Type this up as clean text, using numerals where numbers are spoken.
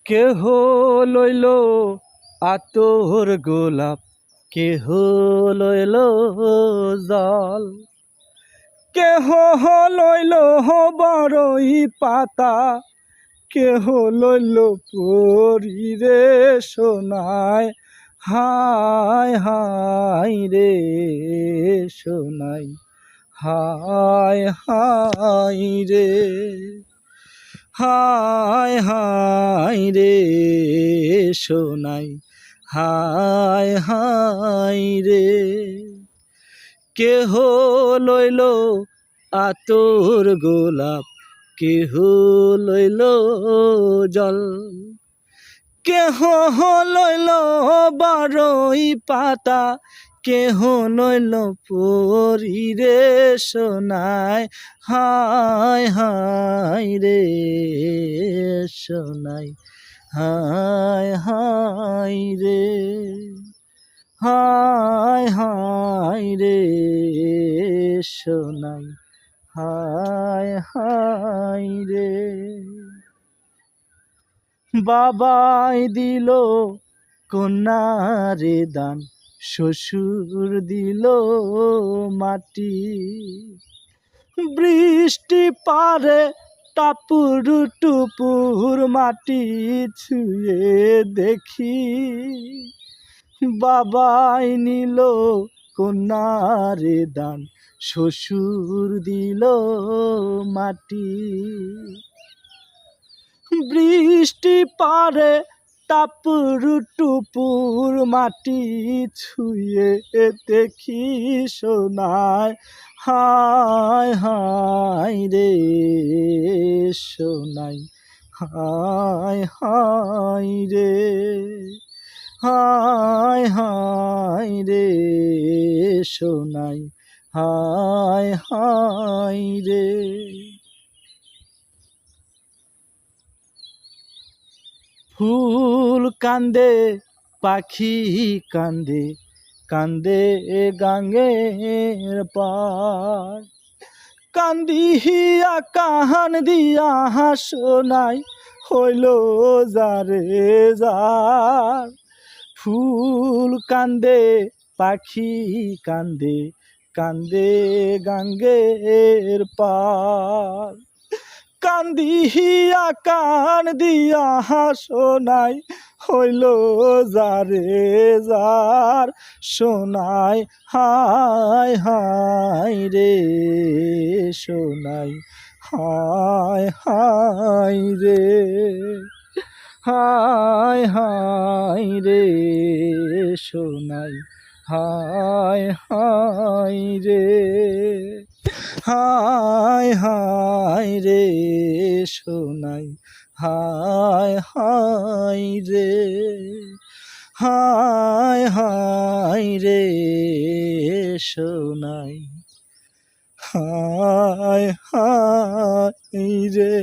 কেহ লইল আতর গোলাপ, কেহ লইল জল, কেহ লইল বড়ই পাতা, কেহ লইল পরিরে সোনায়। হায় হায় রে সোনাই, হায় হায় রে, হায় হায় রে সোনাই, হায় হায় রে। কেহ লইল আতর গোলাপ, কেহ লইল জল, কেহ লইল বড়ই পাতা, কেহ লইল পরিরে সোনায়। হায় হায় রে সোনাই, হায় হায় রে, হায় হায় রে সোনাই, হায় হায় রে। বাবাই দিল কন্যারে দান, শ্বশুর দিল মাটি, বৃষ্টি পারে টাপুর টুপুর মাটি ছুঁয়ে দেখি। বাবাই নিল কন্যারে দান, শ্বশুর দিল মাটি, বৃষ্টি পারে টাপুর টুপুর মাটি ছুঁয়ে দেখি সোনায়। হায় হায় রে সোনাই, হায় হায় রে, হায় হায় রে সোনাই, হায় হায় রে। ফুল কান্দে পাখি কান্দে, কান্দে গাঙ্গের পার, কান্দিয়া কাহান দিয়া সোনাই হইল যারে যার। ফুল কান্দে পাখি কান্দে, কান্দে গাঙ্গের পার, কান্দিয়া কান দিয়া সোনাই হইল যারে যার সোনাই। হায় হায় রে সোনাই, হায় হায় রে, হায় হায় রে সোনাই, হায় হায় রে, হায় হায় রে সোনাই, হায় হায় রে, হায় হায় রে সোনাই, হায় হায় রে।